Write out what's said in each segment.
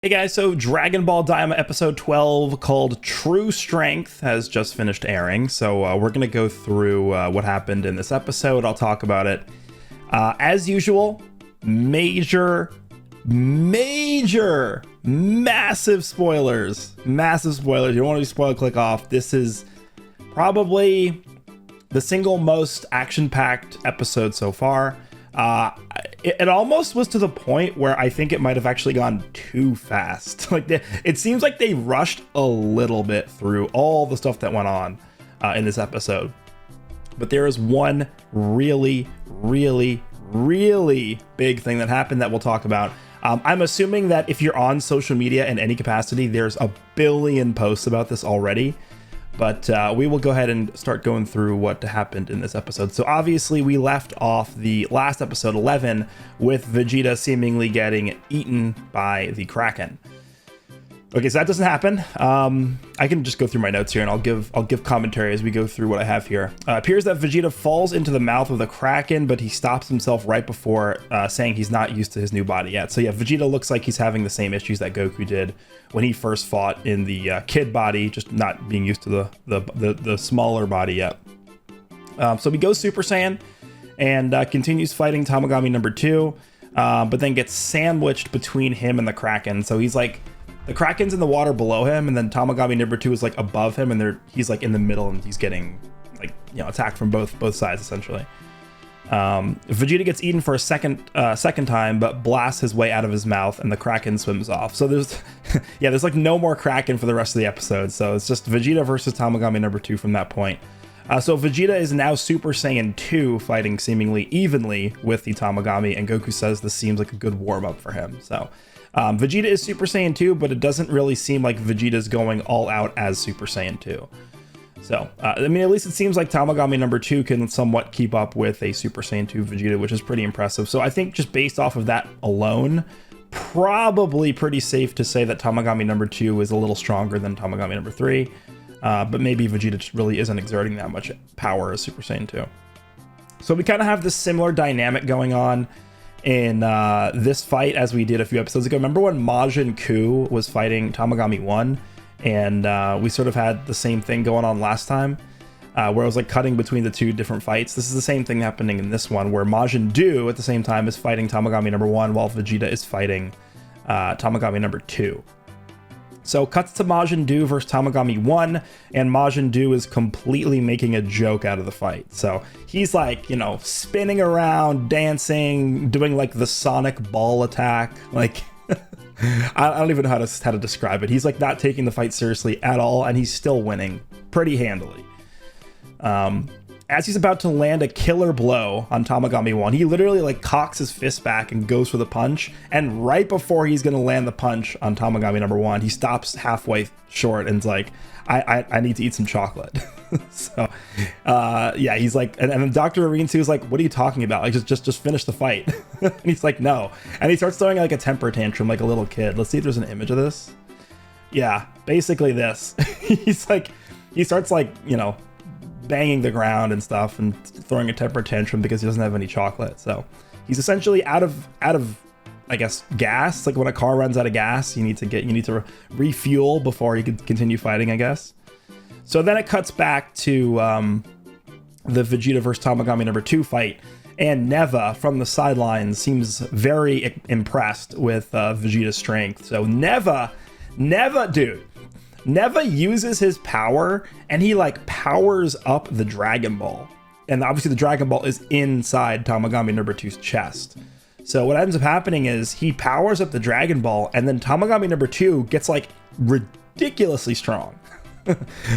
Hey guys, so Dragon Ball Daima episode 12 called True Strength has just finished airing. So we're going to go through what happened in this episode. I'll talk about it. As usual, massive spoilers. Massive spoilers. You don't want to be spoiled, click off. This is probably the single most action-packed episode so far. It almost was to the point where I think it might have actually gone too fast. It seems like they rushed a little bit through all the stuff that went on in this episode. But there is one really big thing that happened that we'll talk about. I'm assuming that if you're on social media in any capacity, there's a billion posts about this already. But we will go ahead and start going through what happened in this episode. So obviously we left off the last episode 11 with Vegeta seemingly getting eaten by the Kraken. Okay, so that doesn't happen. I can just go through my notes here and I'll give commentary as we go through what I have here. Appears that Vegeta falls into the mouth of the Kraken, but he stops himself right before saying he's not used to his new body yet. So yeah, Vegeta looks like he's having the same issues that Goku did when he first fought in the kid body, just not being used to the smaller body yet. So he goes Super Saiyan and continues fighting Tamagami number 2, but then gets sandwiched between him and the Kraken. So he's like, the Kraken's in the water below him, and then Tamagami number 2 is like above him, and he's like in the middle, and he's getting attacked from both sides essentially. Vegeta gets eaten for a second time, but blasts his way out of his mouth, and the Kraken swims off. So there's there's like no more Kraken for the rest of the episode. So it's just Vegeta versus Tamagami number 2 from that point. So Vegeta is now Super Saiyan 2, fighting seemingly evenly with the Tamagami, and Goku says this seems like a good warm-up for him. So Vegeta is Super Saiyan 2, but it doesn't really seem like Vegeta's going all out as Super Saiyan 2. So, I mean, at least it seems like Tamagami number 2 can somewhat keep up with a Super Saiyan 2 Vegeta, which is pretty impressive. So I think just based off of that alone, probably pretty safe to say that Tamagami number 2 is a little stronger than Tamagami number 3. But maybe Vegeta just really isn't exerting that much power as Super Saiyan 2. So we kind of have this similar dynamic going on in this fight as we did a few episodes ago. Remember when Majin Ku was fighting Tamagami 1? And we sort of had the same thing going on last time, where I was like cutting between the two different fights. This is the same thing happening in this one, where Majin Du at the same time is fighting Tamagami number 1, while Vegeta is fighting Tamagami number 2. So cuts to Majin Du versus Tamagami 1, and Majin Du is completely making a joke out of the fight. So he's like, spinning around, dancing, doing like the Sonic ball attack, like I don't even know how to describe it. He's like not taking the fight seriously at all, and he's still winning pretty handily. As he's about to land a killer blow on Tamagami 1, he literally like cocks his fist back and goes for the punch. And right before he's going to land the punch on Tamagami number 1, he stops halfway short and's like, I need to eat some chocolate. So, he's like, and then Dr. Arinsu is like, what are you talking about? Like, just finish the fight. And he's like, no. And he starts throwing like a temper tantrum like a little kid. Let's see if there's an image of this. Yeah, basically this. He starts like, banging the ground and stuff and throwing a temper tantrum because he doesn't have any chocolate. So he's essentially out of I guess gas. Like when a car runs out of gas, you need to refuel before you can continue fighting, I guess. So then it cuts back to the Vegeta versus Tamagami number 2 fight, and Neva from the sidelines seems very impressed with Vegeta's strength. So Neva uses his power, and he like powers up the Dragon Ball. And obviously the Dragon Ball is inside Tamagami number 2's chest. So what ends up happening is he powers up the Dragon Ball, and then Tamagami number 2 gets like ridiculously strong.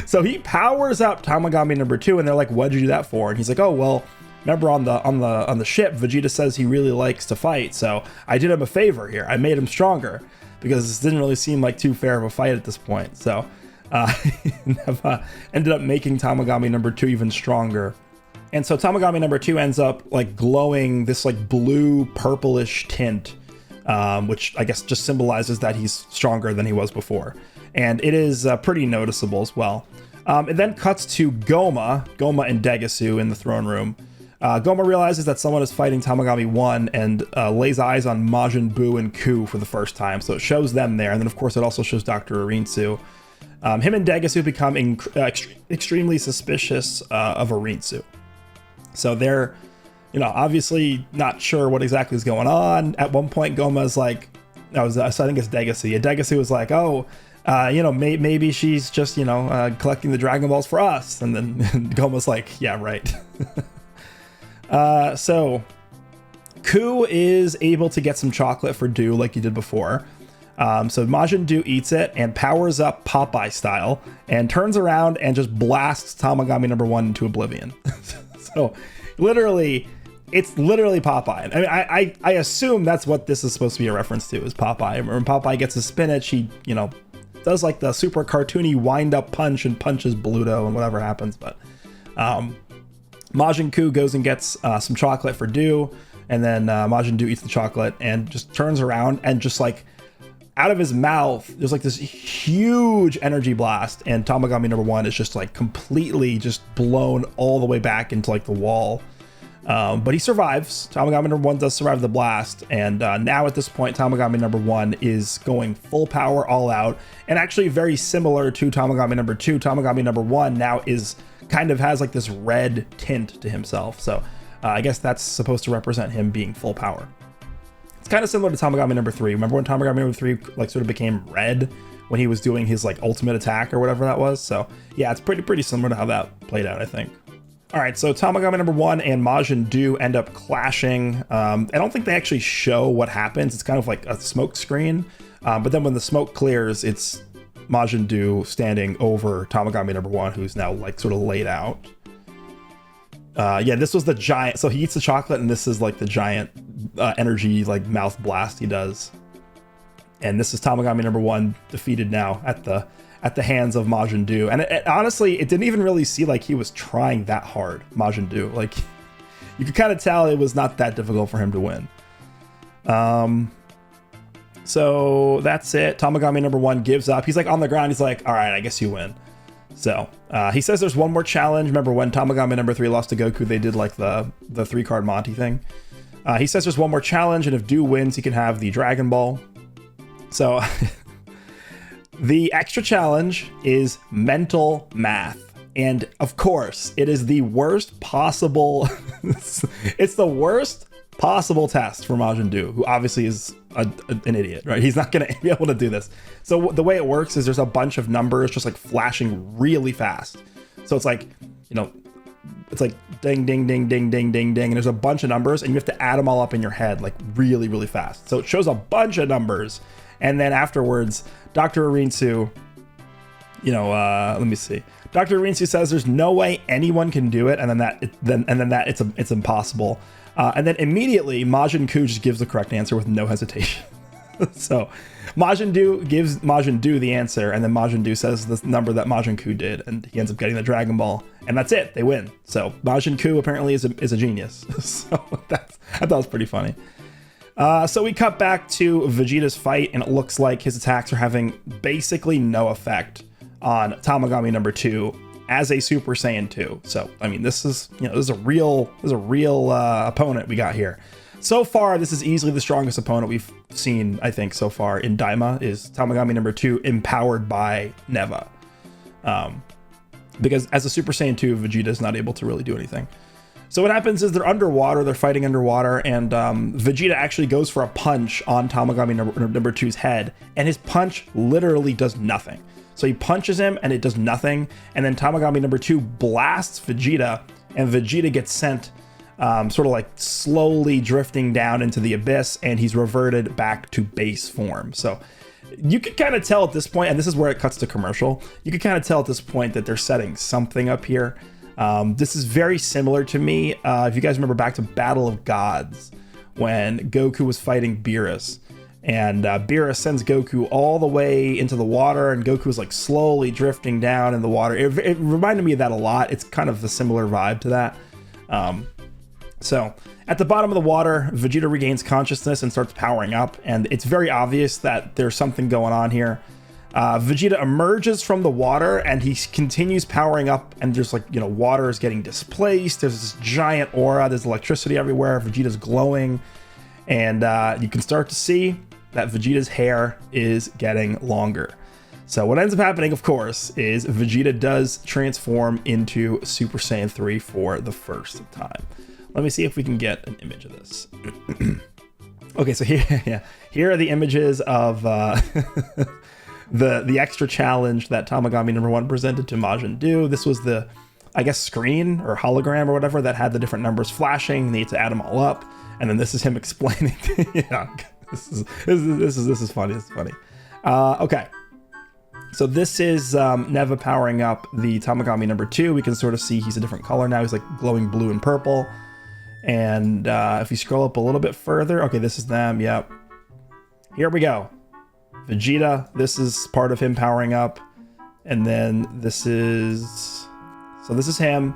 So he powers up Tamagami number 2, and they're like, what'd you do that for? And he's like, oh, well, remember on the ship, Vegeta says he really likes to fight. So I did him a favor here. I made him stronger, because this didn't really seem like too fair of a fight at this point. So Neva ended up making Tamagami number 2 even stronger. And so Tamagami number 2 ends up like glowing this like blue purplish tint, which I guess just symbolizes that he's stronger than he was before. And it is pretty noticeable as well. It then cuts to Goma and Degasu in the throne room. Goma realizes that someone is fighting Tamagami 1 and lays eyes on Majin Buu and Ku for the first time. So it shows them there. And then, of course, it also shows Dr. Arinsu. Him and Degasu become extremely suspicious of Arinsu. So they're, obviously not sure what exactly is going on. At one point, Goma's like, I think it's Degasu. Yeah, Degasu was like, maybe she's just, collecting the Dragon Balls for us. And then Goma's like, yeah, right. So Ku is able to get some chocolate for Do like he did before. So Majin Do eats it and powers up Popeye style and turns around and just blasts Tamagami number 1 into oblivion. So it's literally Popeye. I mean, I assume that's what this is supposed to be a reference to, is Popeye. When Popeye gets his spinach, he, does like the super cartoony wind up punch and punches Bluto and whatever happens. But Majin Ku goes and gets some chocolate for Do, and then Majin Do eats the chocolate and just turns around and just like out of his mouth, there's like this huge energy blast, and Tamagami number 1 is just like completely just blown all the way back into like the wall. But he survives. Tamagami number 1 does survive the blast, and now at this point, Tamagami number 1 is going full power all out, and actually very similar to Tamagami number 2. Tamagami number 1 now has like this red tint to himself, so I guess that's supposed to represent him being full power. It's kind of similar to Tamagami number 3. Remember when Tamagami number 3 like sort of became red when he was doing his like ultimate attack or whatever that was? So yeah, it's pretty similar to how that played out, I think. All right, so Tamagami number 1 and Majin Do end up clashing. I don't think they actually show what happens. It's kind of like a smoke screen. But then when the smoke clears, it's Majin Do standing over Tamagami number 1, who's now like sort of laid out. Yeah, this was the giant. So he eats the chocolate, and this is like the giant energy like mouth blast he does. And this is Tamagami number 1 defeated now at the hands of Majin Do. And honestly, it didn't even really see like he was trying that hard, Majin Do. Like, you could kind of tell it was not that difficult for him to win. So that's it. Tamagami number 1 gives up. He's like on the ground. He's like, all right, I guess you win. So he says there's one more challenge. Remember when Tamagami number 3 lost to Goku, they did like the 3-card Monty thing. He says there's one more challenge, and if Do wins, he can have the Dragon Ball. So the extra challenge is mental math. And of course, it is the worst possible, it's the worst possible test for Majin Do, who obviously is an idiot, right? He's not going to be able to do this. So the way it works is there's a bunch of numbers just like flashing really fast. So it's like, it's like ding, ding, ding, ding, ding, ding, ding. And there's a bunch of numbers, and you have to add them all up in your head like really, really fast. So it shows a bunch of numbers. And then afterwards, Dr. Arinsu, let me see. Dr. Arinsu says there's no way anyone can do it, and then it's impossible. And then immediately Majin Ku just gives the correct answer with no hesitation. So Majin Do gives Majin Do the answer, and then Majin Do says the number that Majin Ku did, and he ends up getting the Dragon Ball, and that's it. They win. So Majin Ku apparently is a genius. So I thought it was pretty funny. So we cut back to Vegeta's fight, and it looks like his attacks are having basically no effect on Tamagami number 2 as a Super Saiyan 2. So, I mean, this is a real opponent we got here. So far, this is easily the strongest opponent we've seen, I think, so far in Daima, is Tamagami number 2 empowered by Neva. Because as a Super Saiyan 2, Vegeta is not able to really do anything. So what happens is they're underwater, they're fighting underwater, and Vegeta actually goes for a punch on Tamagami number 2's head, and his punch literally does nothing. So he punches him, and it does nothing, and then Tamagami number 2 blasts Vegeta, and Vegeta gets sent sort of like slowly drifting down into the abyss, and he's reverted back to base form. So you could kind of tell at this point, and this is where it cuts to commercial, you could kind of tell at this point that they're setting something up here. This is very similar to me. If you guys remember back to Battle of Gods, when Goku was fighting Beerus, and Beerus sends Goku all the way into the water, and Goku is like slowly drifting down in the water. It reminded me of that a lot. It's kind of a similar vibe to that. So at the bottom of the water, Vegeta regains consciousness and starts powering up, and it's very obvious that there's something going on here. Vegeta emerges from the water and he continues powering up, and there's like, water is getting displaced. There's this giant aura. There's electricity everywhere. Vegeta's glowing, and you can start to see that Vegeta's hair is getting longer. So what ends up happening, of course, is Vegeta does transform into Super Saiyan 3 for the first time. Let me see if we can get an image of this. Okay, so here are the images of the extra challenge that Tamagami number 1 presented to Majin Buu. This was the, I guess, screen or hologram or whatever that had the different numbers flashing. They need to add them all up, and then this is him explaining. This is funny. This is funny. Okay. So this is Neva powering up the Tamagami number 2. We can sort of see he's a different color now. He's like glowing blue and purple. And if you scroll up a little bit further, okay, this is them. Yep. Here we go. Vegeta, this is part of him powering up. And then this is him.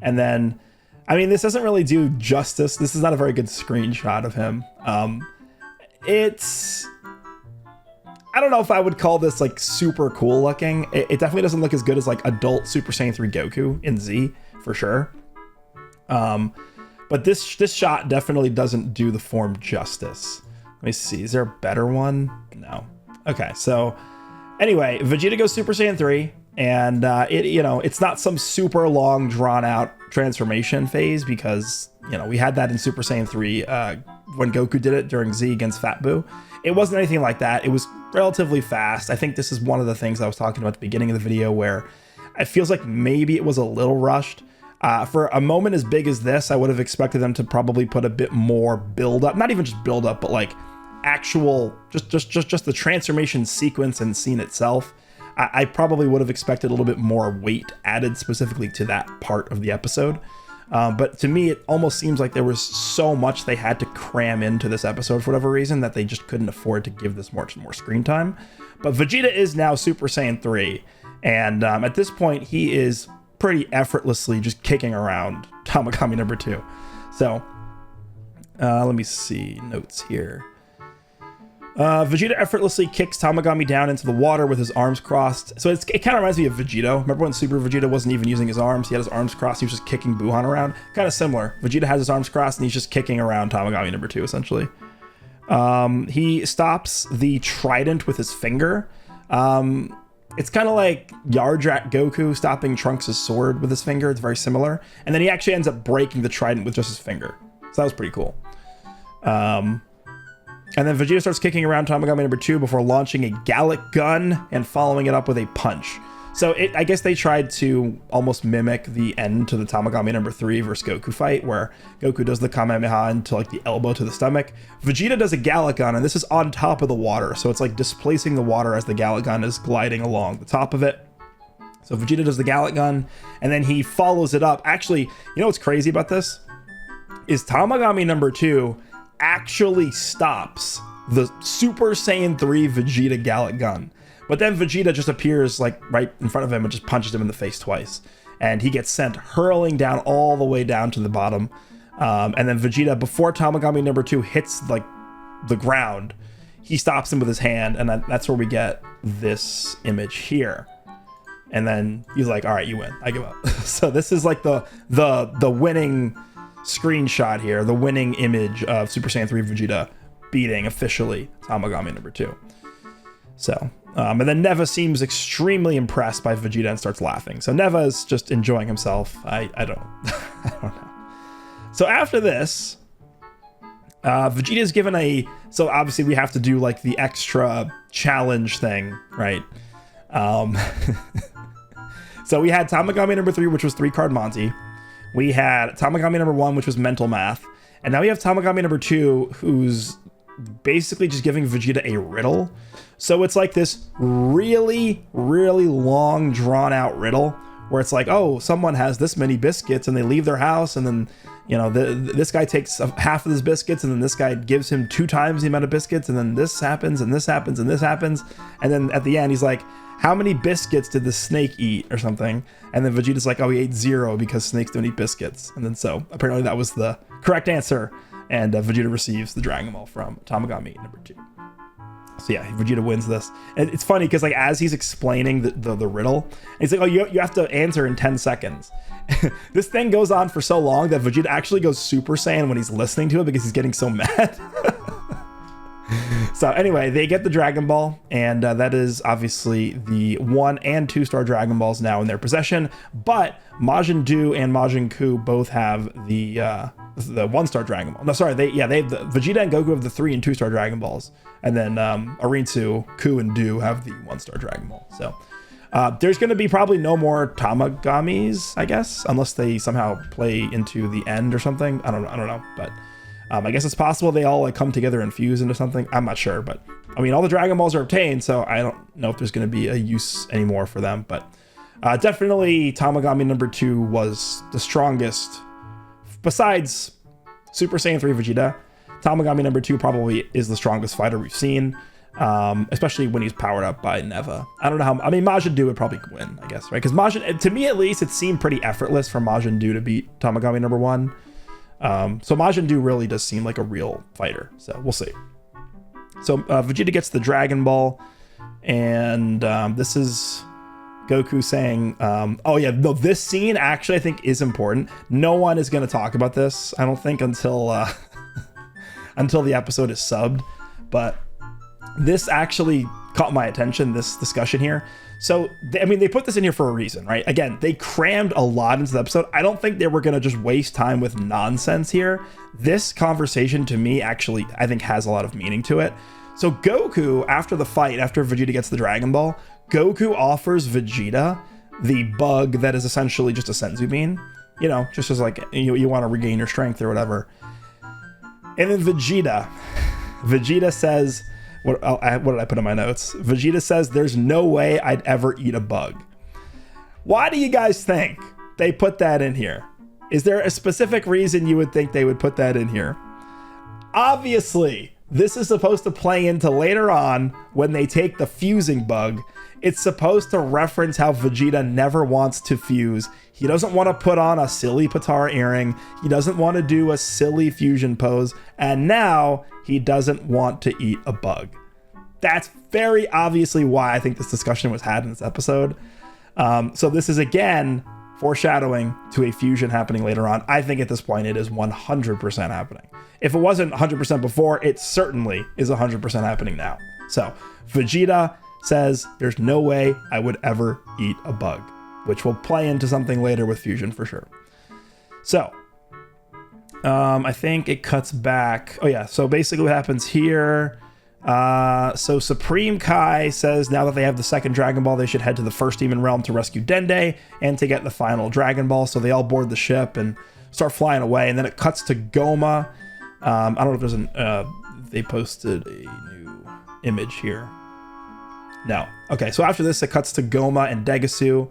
And then, I mean, this doesn't really do justice. This is not a very good screenshot of him. I don't know if I would call this like super cool looking. It definitely doesn't look as good as like adult Super Saiyan 3 Goku in Z for sure. But this shot definitely doesn't do the form justice. Let me see. Is there a better one? No. Okay. So anyway, Vegeta goes Super Saiyan 3, and it's not some super long drawn out transformation phase, because we had that in Super Saiyan 3 when Goku did it during Z against Fat Buu. It wasn't anything like that. It was relatively fast. I think this is one of the things I was talking about at the beginning of the video, where it feels like maybe it was a little rushed. For a moment as big as this, I would have expected them to probably put a bit more build up, not even just build up, but like actual, just the transformation sequence and scene itself. I probably would have expected a little bit more weight added specifically to that part of the episode. But to me, it almost seems like there was so much they had to cram into this episode for whatever reason that they just couldn't afford to give this more screen time. But Vegeta is now Super Saiyan 3. And at this point, he is pretty effortlessly just kicking around Tamagami number 2. So let me see notes here. Vegeta effortlessly kicks Tamagami down into the water with his arms crossed. So it kind of reminds me of Vegito. Remember when Super Vegeta wasn't even using his arms? He had his arms crossed. He was just kicking Buhan around. Kind of similar. Vegeta has his arms crossed and he's just kicking around Tamagami number 2, essentially. He stops the trident with his finger. It's kind of like Yardrat Goku stopping Trunks' sword with his finger. It's very similar. And then he actually ends up breaking the trident with just his finger. So that was pretty cool. And then Vegeta starts kicking around Tamagami number 2 before launching a Gallic gun and following it up with a punch. So I guess they tried to almost mimic the end to the Tamagami number 3 versus Goku fight, where Goku does the Kamehameha into like the elbow to the stomach. Vegeta does a Gallic gun, and this is on top of the water. So it's like displacing the water as the Gallic gun is gliding along the top of it. So Vegeta does the Gallic gun, and then he follows it up. Actually, you know what's crazy about this? Is Tamagami number 2 actually stops the Super Saiyan 3 Vegeta Gallic gun. But then Vegeta just appears like right in front of him and just punches him in the face twice. And he gets sent hurling down all the way down to the bottom. And then Vegeta, before Tamagami number 2 hits like the ground, he stops him with his hand. And that's where we get this image here. And then he's like, all right, you win. I give up. So this is like the winning screenshot here, the winning image of Super Saiyan 3 Vegeta beating officially Tamagami number 2. So, and then Neva seems extremely impressed by Vegeta and starts laughing. So Neva is just enjoying himself. I don't I don't know. So after this, Vegeta is given so obviously we have to do like the extra challenge thing, right? So we had Tamagami number 3, which was 3-card Monty. We had Tamagami number 1, which was mental math. And now we have Tamagami number 2, who's basically just giving Vegeta a riddle. So it's like this really, really long, drawn-out riddle where it's like, oh, someone has this many biscuits and they leave their house, and then, this guy takes half of his biscuits, and then this guy gives him 2 times the amount of biscuits, and then this happens, and this happens, and this happens. And then at the end, he's like, how many biscuits did the snake eat or something? And then Vegeta's like, oh, he ate 0 because snakes don't eat biscuits. And then so apparently that was the correct answer. And Vegeta receives the Dragon Ball from Tamagami number 2. So yeah, Vegeta wins this. And it's funny because like as he's explaining the riddle, he's like, oh, you have to answer in 10 seconds. This thing goes on for so long that Vegeta actually goes Super Saiyan when he's listening to it because he's getting so mad. So anyway, they get the Dragon Ball, and that is obviously the 1 and 2 star Dragon Balls now in their possession. But Majin Buu and Majin Ku both have the 1 star Dragon Ball. No, sorry, they have Vegeta and Goku have the 3 and 2 star Dragon Balls, and then Arinsu, Ku, and Du have the 1 star Dragon Ball. So there's going to be probably no more Tamagamis, I guess, unless they somehow play into the end or something. I don't know, but. I guess it's possible they all like come together and fuse into something. I'm not sure, but I mean, all the Dragon Balls are obtained, so I don't know if there's going to be a use anymore for them. But definitely Tamagami number 2 was the strongest. Besides Super Saiyan 3 Vegeta, Tamagami number 2 probably is the strongest fighter we've seen, especially when he's powered up by Neva. I don't know how. I mean, Majin Buu would probably win, I guess, right? Because Majin, to me at least, it seemed pretty effortless for Majin Buu to beat Tamagami number 1. So Majin Buu really does seem like a real fighter, so we'll see. So Vegeta gets the Dragon Ball, and this is Goku saying, oh yeah, no, this scene actually I think is important. No one is going to talk about this, I don't think, until until the episode is subbed, but this actually caught my attention, this discussion here. So, I mean, they put this in here for a reason, right? Again, they crammed a lot into the episode. I don't think they were going to just waste time with nonsense here. This conversation, to me, actually, I think has a lot of meaning to it. So Goku, after the fight, after Vegeta gets the Dragon Ball, Goku offers Vegeta the bug that is essentially just a Senzu Bean. You know, just as like, you want to regain your strength or whatever. And then Vegeta says... What did I put in my notes? Vegeta says, there's no way I'd ever eat a bug. Why do you guys think they put that in here? Is there a specific reason you would think they would put that in here? Obviously, this is supposed to play into later on when they take the fusing bug. It's supposed to reference how Vegeta never wants to fuse. He doesn't want to put on a silly Patara earring. He doesn't want to do a silly fusion pose. And now he doesn't want to eat a bug. That's very obviously why I think this discussion was had in this episode. So this is, again, foreshadowing to a fusion happening later on. I think at this point it is 100% happening. If it wasn't 100% before, it certainly is 100% happening now. So Vegeta says, there's no way I would ever eat a bug, which will play into something later with fusion for sure. So I think it cuts back. Oh yeah, so basically what happens here, so Supreme Kai says now that they have the second Dragon Ball, they should head to the first Demon Realm to rescue Dende and to get the final Dragon Ball. So they all board the ship and start flying away, and then it cuts to Goma. I don't know if there's they posted a new image here. No. Okay, so after this, it cuts to Goma and Degasu.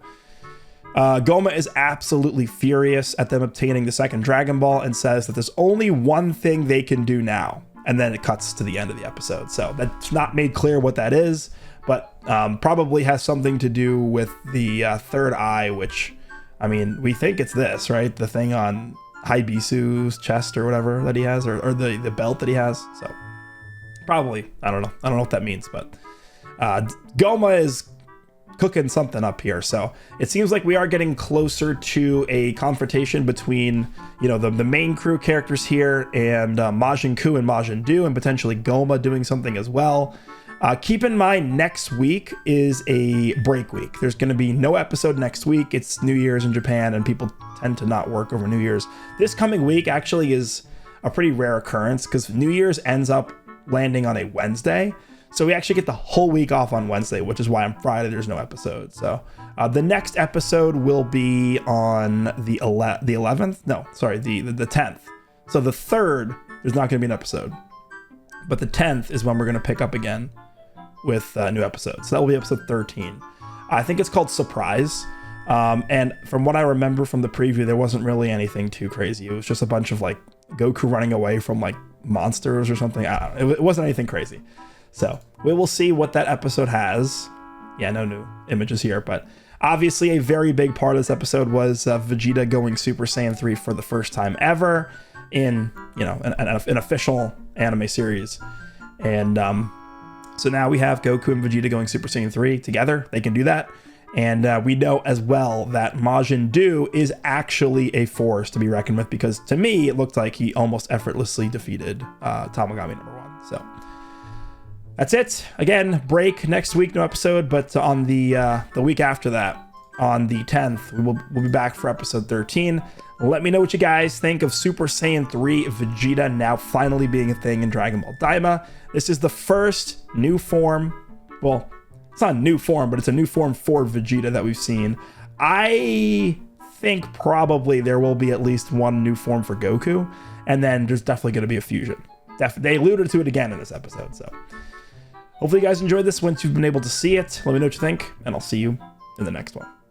Goma is absolutely furious at them obtaining the second Dragon Ball and says that there's only one thing they can do now. And then it cuts to the end of the episode. So that's not made clear what that is, but probably has something to do with the third eye, which, I mean, we think it's this, right? The thing on Haibisu's chest or whatever that he has, or the belt that he has. So probably, I don't know what that means, but Goma is cooking something up here. So it seems like we are getting closer to a confrontation between, you know, the main crew characters here and Majin Ku and Majin Buu, and potentially Goma doing something as well. Keep in mind, next week is a break week. There's going to be no episode next week. It's New Year's in Japan, and people tend to not work over New Year's. This coming week actually is a pretty rare occurrence because New Year's ends up landing on a Wednesday. So we actually get the whole week off on Wednesday, which is why on Friday there's no episode. So the next episode will be on the 11th. No, sorry, the 10th. So the 3rd, there's not going to be an episode. But the 10th is when we're going to pick up again with new episodes. So that will be episode 13. I think it's called Surprise. And from what I remember from the preview, there wasn't really anything too crazy. It was just a bunch of like Goku running away from like monsters or something. I don't know. It wasn't anything crazy. So we will see what that episode has. Yeah, no new images here, but obviously a very big part of this episode was Vegeta going Super Saiyan 3 for the first time ever in, you know, an official anime series. And So now we have Goku and Vegeta going Super Saiyan 3 together. They can do that. And we know as well that Majin Buu is actually a force to be reckoned with, because to me, it looked like he almost effortlessly defeated Tamagami #1. So that's it. Again, break next week, no episode, but on the week after that, on the 10th, we'll be back for episode 13. Let me know what you guys think of Super Saiyan 3 Vegeta now finally being a thing in Dragon Ball Daima. This is the first new form. Well, it's not a new form, but it's a new form for Vegeta that we've seen. I think probably there will be at least one new form for Goku, and then there's definitely going to be a fusion. They alluded to it again in this episode, so hopefully you guys enjoyed this once you've been able to see it. Let me know what you think, and I'll see you in the next one.